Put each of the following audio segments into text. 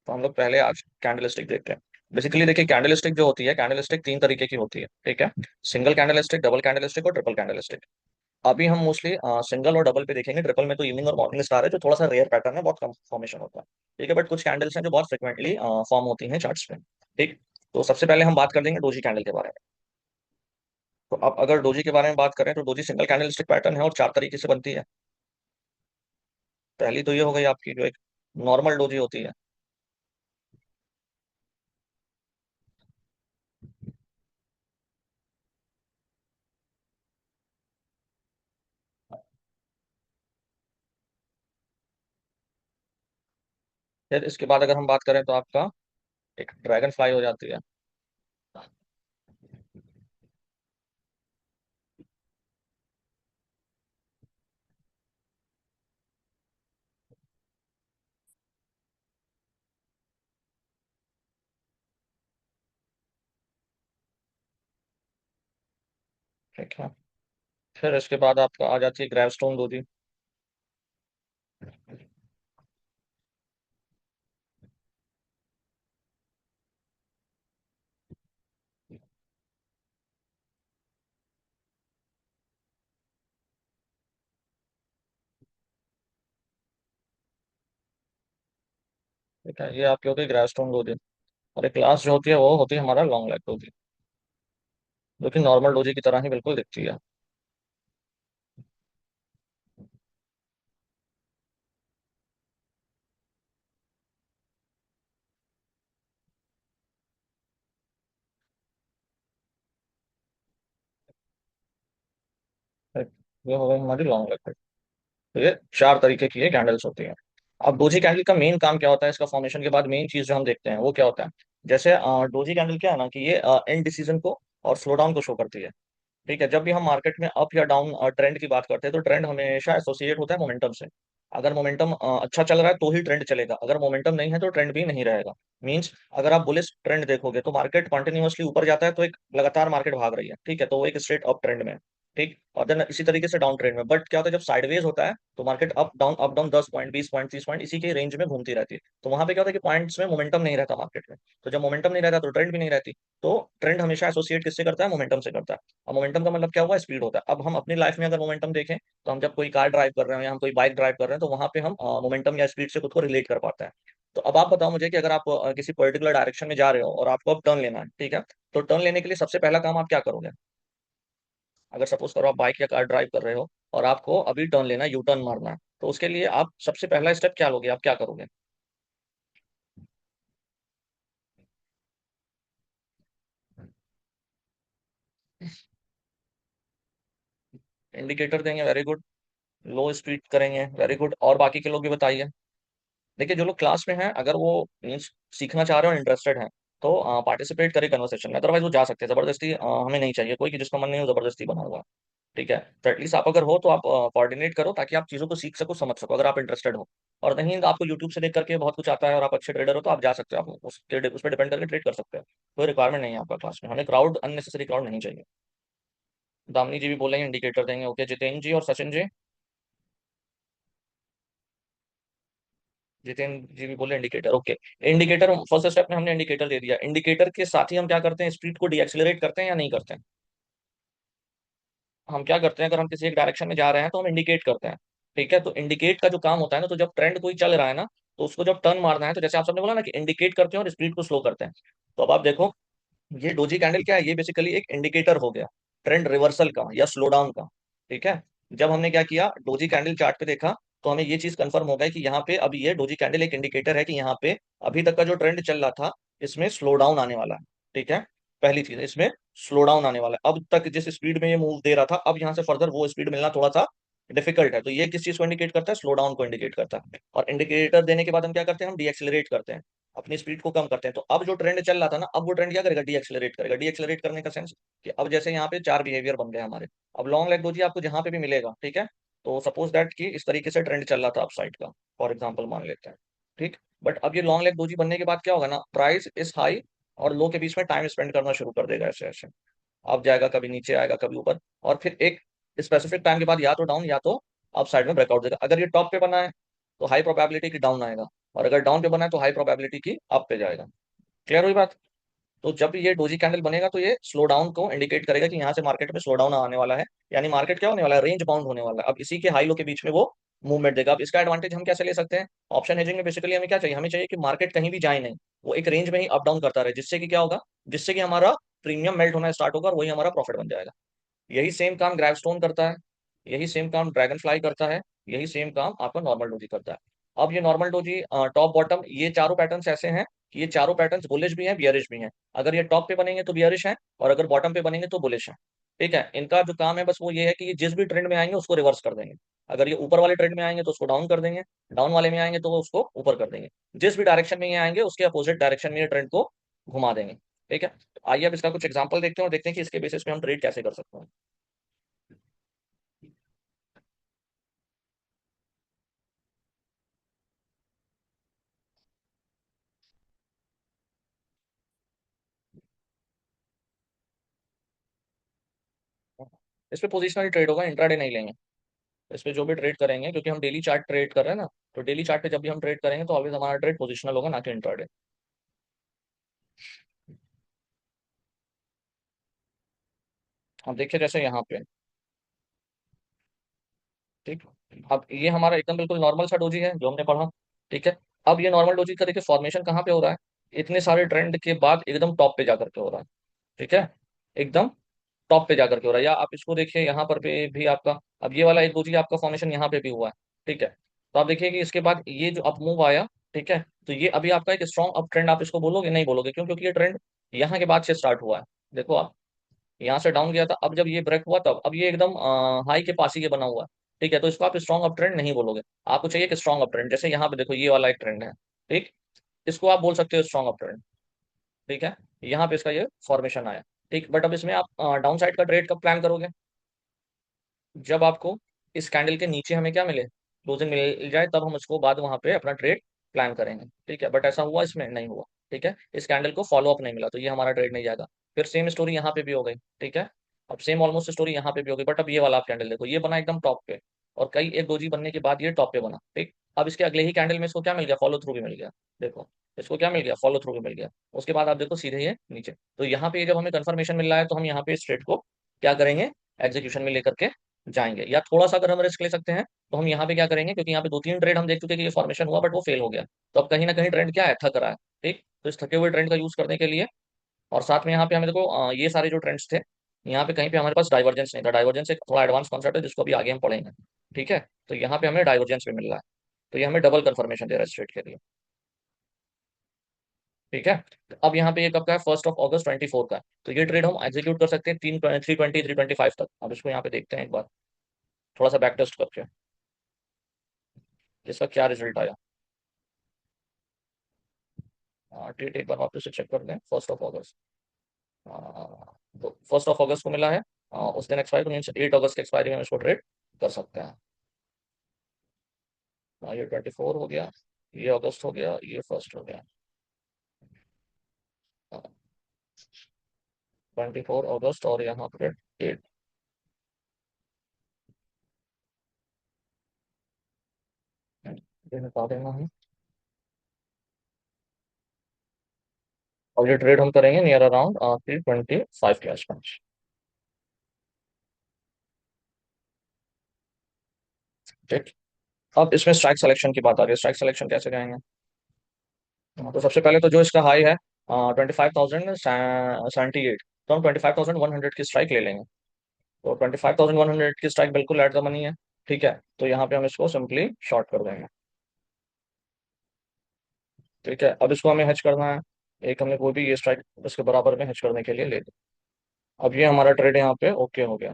तो हम लोग पहले आज कैंडलस्टिक देखते हैं। बेसिकली देखिए, कैंडलस्टिक जो होती है, कैंडलस्टिक तीन तरीके की होती है, ठीक है। सिंगल कैंडलस्टिक, डबल कैंडलस्टिक और ट्रिपल कैंडलस्टिक। अभी हम मोस्टली सिंगल और डबल पे देखेंगे। ट्रिपल में तो इवनिंग और मॉर्निंग स्टार है, जो थोड़ा सा रेयर पैटर्न है, बहुत कम फॉर्मेशन होता है, ठीक है। बट कुछ कैंडल्स हैं जो बहुत फ्रिक्वेंटली फॉर्म होती हैं चार्ट्स पे, ठीक। तो सबसे पहले हम बात कर देंगे डोजी कैंडल के बारे में। तो अब अगर डोजी के बारे में बात करें तो डोजी सिंगल कैंडलस्टिक पैटर्न है और चार तरीके से बनती है। पहली तो ये हो गई आपकी जो एक नॉर्मल डोजी होती है। फिर इसके बाद अगर हम बात करें तो आपका एक ड्रैगन फ्लाई हो जाती है। ठीक है। फिर इसके बाद आपका आ जाती है ग्रेवस्टोन डोजी। ठीक है, ये आपकी होती है ग्रेवस्टोन डोजी। और एक लास्ट जो होती है वो होती है हमारा लॉन्ग लेग डोजी, जो कि नॉर्मल डोजी की तरह ही बिल्कुल दिखती है। ठीक, ये हो गई हमारी लॉन्ग लेग। तो ये चार तरीके की ये कैंडल्स होती हैं। अब डोजी कैंडल का मेन काम क्या होता है, इसका फॉर्मेशन के बाद मेन चीज जो हम देखते हैं वो क्या होता है। जैसे डोजी कैंडल क्या है ना, कि ये एंड डिसीजन को और स्लो डाउन को शो करती है, ठीक है। जब भी हम मार्केट में अप या डाउन ट्रेंड की बात करते हैं तो ट्रेंड हमेशा एसोसिएट होता है मोमेंटम से। अगर मोमेंटम अच्छा चल रहा है तो ही ट्रेंड चलेगा, अगर मोमेंटम नहीं है तो ट्रेंड भी नहीं रहेगा। मींस अगर आप बुलिश ट्रेंड देखोगे तो मार्केट कंटिन्यूअसली ऊपर जाता है, तो एक लगातार मार्केट भाग रही है, ठीक है, तो वो एक स्ट्रेट अप ट्रेंड में है, ठीक। और देन इसी तरीके से डाउन ट्रेंड में, बट क्या होता है जब साइडवेज होता है तो market up down 10 point 20 point 30 point इसी के रेंज में घूमती रहती है। तो वहां पे क्या होता है कि पॉइंट्स में मोमेंटम नहीं रहता मार्केट में। तो जब मोमेंटम नहीं रहता तो ट्रेंड भी नहीं रहती। तो ट्रेंड हमेशा एसोसिएट किससे करता है, मोमेंटम से करता है। अब मोमेंटम का मतलब क्या हुआ, स्पीड होता है। अब हम अपनी लाइफ में अगर मोमेंटम देखें तो हम जब कोई कार ड्राइव कर रहे हैं या हम कोई बाइक ड्राइव कर रहे हैं तो वहां पे हम मोमेंटम या स्पीड से खुद को रिलेट कर पाते हैं। तो अब आप बताओ मुझे कि अगर आप किसी पर्टिकुलर डायरेक्शन में जा रहे हो और आपको अब टर्न लेना है, ठीक है। तो टर्न लेने के लिए सबसे पहला काम आप क्या करोगे। अगर सपोज करो आप बाइक या कार ड्राइव कर रहे हो और आपको अभी टर्न लेना है, यू टर्न मारना है, तो उसके लिए आप सबसे पहला स्टेप क्या लोगे, आप क्या करोगे। इंडिकेटर देंगे, वेरी गुड। लो स्पीड करेंगे, वेरी गुड। और बाकी के लोग भी बताइए। देखिए, जो लोग क्लास में हैं अगर वो मीन्स सीखना चाह रहे हो, इंटरेस्टेड हैं, तो पार्टिसिपेट करें कन्वर्सेशन में। अदरवाइज वो जा सकते हैं, जबरदस्ती हमें नहीं चाहिए कोई कि जिसका मन नहीं हो जबरदस्ती बना हुआ, ठीक है। तो एटलीस्ट आप अगर हो तो आप कोऑर्डिनेट करो ताकि आप चीज़ों को सीख सको, समझ सको, अगर आप इंटरेस्टेड हो। और नहीं तो आपको यूट्यूब से देख करके बहुत कुछ आता है और आप अच्छे ट्रेडर हो तो आप जा सकते हो, आप उस पर डिपेंड करके ट्रेड कर सकते हो। कोई रिक्वायरमेंट नहीं है आपका क्लास में, हमें क्राउड अननेसेसरी क्राउड नहीं चाहिए। दामिनी जी भी बोलेंगे इंडिकेटर देंगे, ओके। जितेंद्र जी और सचिन जी, जितेंद्र जी भी बोले indicator, okay. Indicator first step में हमने इंडिकेटर दे दिया। इंडिकेटर के साथ ही हम क्या करते हैं, स्पीड को डीएक्सेलरेट करते हैं या नहीं करते हैं। हम क्या करते हैं, अगर हम किसी एक डायरेक्शन में जा रहे हैं तो हम इंडिकेट करते हैं, ठीक है। तो इंडिकेट का जो काम होता है ना, तो जब ट्रेंड कोई चल रहा है ना तो उसको जब टर्न मारना है, तो जैसे आप सबने बोला ना कि इंडिकेट करते हैं और स्पीड को स्लो करते हैं। तो अब आप देखो, ये डोजी कैंडल क्या है, ये बेसिकली एक इंडिकेटर हो गया ट्रेंड रिवर्सल का या स्लो डाउन का, ठीक है। जब हमने क्या किया, डोजी कैंडल चार्ट पे देखा, तो हमें ये चीज कंफर्म हो गई कि यहाँ पे अभी ये डोजी कैंडल एक इंडिकेटर है कि यहाँ पे अभी तक का जो ट्रेंड चल रहा था इसमें स्लो डाउन आने वाला है, ठीक है। पहली चीज, इसमें स्लो डाउन आने वाला है। अब तक जिस स्पीड में ये मूव दे रहा था, अब यहाँ से फर्दर वो स्पीड मिलना थोड़ा सा डिफिकल्ट है। तो ये किस चीज को इंडिकेट करता है, स्लो डाउन को इंडिकेट करता है। और इंडिकेटर देने के बाद हम क्या करते हैं, हम डीएक्सेलरेट करते हैं, अपनी स्पीड को कम करते हैं। तो अब जो ट्रेंड चल रहा था ना, अब वो ट्रेंड क्या करेगा, डी एक्सेलरेट करेगा। डी एक्सेलरेट करने का सेंस कि अब जैसे यहाँ पे चार बिहेवियर बन गए हमारे। अब लॉन्ग लेग दोजी आपको जहां पे भी मिलेगा, ठीक है। तो सपोज दैट कि इस तरीके से ट्रेंड चल रहा था अपसाइड का, फॉर एग्जाम्पल मान लेते हैं, ठीक। बट अब ये लॉन्ग लेग दोजी बनने के बाद क्या होगा ना, प्राइस इस हाई और लो के बीच में टाइम स्पेंड करना शुरू कर देगा, ऐसे ऐसे अब जाएगा, कभी नीचे आएगा, कभी ऊपर, और फिर एक स्पेसिफिक टाइम के बाद या तो डाउन या तो अप साइड में ब्रेकआउट देगा। अगर ये टॉप पे बना है तो हाई प्रोबेबिलिटी कि डाउन आएगा। और अगर डाउन पे बना है तो हाई प्रोबेबिलिटी की अप पे जाएगा। क्लियर हुई बात? तो जब भी ये डोजी कैंडल बनेगा तो ये स्लो डाउन को इंडिकेट करेगा कि यहाँ से मार्केट में स्लो डाउन आने वाला है, यानी मार्केट क्या होने वाला है, रेंज बाउंड होने वाला है। अब इसी के हाई लो के बीच में वो मूवमेंट देगा। अब इसका एडवांटेज हम कैसे ले सकते हैं? ऑप्शन हेजिंग में बेसिकली हमें क्या चाहिए, हमें चाहिए कि मार्केट कहीं भी जाए नहीं, वो एक रेंज में ही अप डाउन करता रहे, जिससे कि क्या होगा, जिससे कि हमारा प्रीमियम मेल्ट होना स्टार्ट होगा और वही हमारा प्रॉफिट बन जाएगा। यही सेम काम ग्रैवस्टोन करता है, यही सेम काम ड्रैगन फ्लाई करता है, यही सेम काम आपका नॉर्मल डोजी करता है। अब ये नॉर्मल डोजी टॉप बॉटम ये चारों पैटर्न्स ऐसे हैं कि ये चारों पैटर्न्स बुलिश भी हैं बियरिश भी हैं। अगर ये टॉप पे बनेंगे तो बियरिश है, और अगर बॉटम पे बनेंगे तो बुलिश है। ठीक है, इनका जो काम है बस वो ये है कि ये जिस भी ट्रेंड में आएंगे उसको रिवर्स कर देंगे। अगर ये ऊपर वाले ट्रेंड में आएंगे तो उसको डाउन कर देंगे, डाउन वाले में आएंगे तो वो उसको ऊपर कर देंगे। जिस भी डायरेक्शन में ये आएंगे उसके अपोजिट डायरेक्शन में ये ट्रेंड को घुमा देंगे। ठीक है, तो आइए अब इसका कुछ एग्जांपल देखते हैं और देखते हैं कि इसके बेसिस पे हम ट्रेड कैसे कर सकते हैं। इस पे पोजिशनल ट्रेड होगा, इंट्राडे नहीं लेंगे। इस पे जो भी ट्रेड करेंगे, क्योंकि हम डेली चार्ट ट्रेड कर रहे हैं ना, तो डेली चार्ट पे जब भी हम ट्रेड करेंगे तो ऑलवेज हमारा ट्रेड पोजिशनल होगा, ना कि इंट्राडे। हम देखिए जैसे यहाँ पे, ठीक, अब ये हमारा एकदम बिल्कुल नॉर्मल सा डोजी है जो हमने पढ़ा। ठीक है, अब ये नॉर्मल डोजी का देखिए फॉर्मेशन कहाँ पे हो रहा है, इतने सारे ट्रेंड के बाद एकदम टॉप पे जाकर के हो रहा है। ठीक है, एकदम टॉप पे जाकर के हो रहा है। या आप इसको देखिए यहाँ पर पे भी आपका, अब ये वाला एक डोजी आपका फॉर्मेशन यहाँ पे भी हुआ है। ठीक है, तो आप देखिए कि इसके बाद ये जो अप मूव आया, ठीक है, तो ये अभी आपका एक स्ट्रॉन्ग अप ट्रेंड आप इसको बोलोगे? नहीं बोलोगे, क्यों? क्योंकि ये ट्रेंड यहाँ के बाद से स्टार्ट हुआ है। देखो आप, यहाँ से डाउन गया था, अब जब ये ब्रेक हुआ तब अब ये एकदम हाई के पास ही ये बना हुआ है। ठीक है, तो इसको आप स्ट्रॉन्ग अप ट्रेंड नहीं बोलोगे, आपको चाहिए कि स्ट्रॉन्ग अप ट्रेंड। जैसे यहाँ पे देखो ये वाला एक ट्रेंड है, ठीक, इसको आप बोल सकते हो स्ट्रॉन्ग अप ट्रेंड। ठीक है, यहाँ पे इसका ये फॉर्मेशन आया। ठीक, बट अब इसमें आप डाउन साइड का ट्रेड कब प्लान करोगे? जब आपको इस कैंडल के नीचे हमें क्या मिले, क्लोजिंग मिल जाए, तब हम उसको बाद वहां पे अपना ट्रेड प्लान करेंगे। ठीक है, बट ऐसा हुआ इसमें नहीं हुआ। ठीक है, इस कैंडल को फॉलो अप नहीं मिला तो ये हमारा ट्रेड नहीं जाएगा। फिर सेम स्टोरी यहाँ पे भी हो गई। ठीक है, अब सेम ऑलमोस्ट स्टोरी यहाँ पे भी हो गई, बट अब ये वाला आप कैंडल देखो, ये बना एकदम टॉप पे, और कई एक दोजी बनने के बाद ये टॉप पे बना। ठीक, अब इसके अगले ही कैंडल में इसको क्या मिल गया, फॉलो थ्रू भी मिल गया। देखो, इसको क्या मिल गया, फॉलो थ्रू भी मिल गया। उसके बाद आप देखो सीधे ये नीचे। तो यहाँ पे जब हमें कंफर्मेशन मिल रहा है तो हम यहाँ पे इस ट्रेड को क्या करेंगे, एग्जीक्यूशन में लेकर के जाएंगे। या थोड़ा सा अगर हम रिस्क ले सकते हैं तो हम यहाँ पे क्या करेंगे, क्योंकि यहाँ पे दो तीन ट्रेड हम देख चुके हैं कि ये फॉर्मेशन हुआ बट वो फेल हो गया, तो अब कहीं ना कहीं ट्रेंड क्या है, थक रहा है। ठीक, तो इस थके हुए ट्रेंड का यूज करने के लिए, और साथ में यहाँ पे हमें देखो ये सारे जो ट्रेंड्स थे, यहाँ पे कहीं पे हमारे पास डाइवर्जेंस नहीं था। डाइवर्जेंस एक थोड़ा एडवांस कॉन्सेप्ट है जिसको अभी आगे हम पढ़ेंगे। ठीक है, तो यहाँ पे हमें डाइवर्जेंस भी मिल रहा है, तो ये हमें डबल कंफर्मेशन दे रहा है स्ट्रेट के लिए। ठीक है, तो अब यहाँ पे ये कब का है, 1 अगस्त 2024 का है। तो ये ट्रेड हम एग्जीक्यूट कर सकते हैं 320 325 तक। अब इसको यहाँ पे देखते हैं एक बार, थोड़ा सा बैक टेस्ट करके इसका क्या रिजल्ट आया। डेट एक बार वापस से चेक कर लें, 1 अगस्त। तो 1 अगस्त को मिला है, उस दिन एक्सपायरी मीन 8 अगस्त के एक्सपायरी में हम इसको ट्रेड कर सकते हैं। ये 24 हो गया, ये अगस्त हो गया, ये फर्स्ट हो गया। 24 अगस्त और यहाँ पे डेट निकाल देना है। और ये ट्रेड हम करेंगे नियर अराउंड 325 के आसपास। ठीक, अब इसमें स्ट्राइक सिलेक्शन की बात आ रही है। स्ट्राइक सिलेक्शन कैसे करेंगे? तो सबसे पहले तो जो इसका हाई है 25,078, तो हम 25,100 की स्ट्राइक ले लेंगे। तो 25,100 की स्ट्राइक बिल्कुल एट द मनी है। ठीक है, तो यहाँ पे हम इसको सिंपली शॉर्ट कर देंगे। ठीक है, अब इसको हमें हेज करना है, एक हमने कोई भी ये स्ट्राइक इसके बराबर में हेज करने के लिए ले ली। अब ये हमारा ट्रेड यहाँ पे ओके हो गया।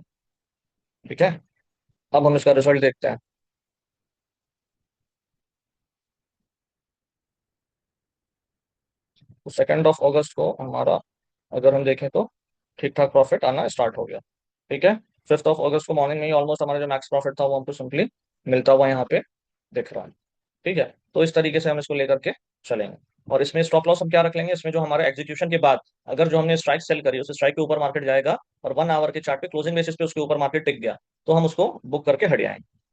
ठीक है, अब हम इसका रिजल्ट देखते हैं। तो 2 अगस्त को हमारा अगर हम देखें तो ठीक ठाक प्रॉफिट आना स्टार्ट हो गया। ठीक है, 5 अगस्त को मॉर्निंग में ही ऑलमोस्ट हमारा जो मैक्स प्रॉफिट था वो हमको सिंपली मिलता हुआ यहाँ पे दिख रहा है। ठीक है, तो इस तरीके से हम इसको लेकर के चलेंगे। और इसमें स्टॉप लॉस हम क्या रख लेंगे, इसमें जो हमारे एग्जीक्यूशन के बाद अगर जो हमने स्ट्राइक सेल करी उस स्ट्राइक के ऊपर मार्केट जाएगा और 1 आवर के चार्ट पे क्लोजिंग बेसिस पे उसके ऊपर मार्केट टिक गया, तो हम उसको बुक करके हट जाएंगे।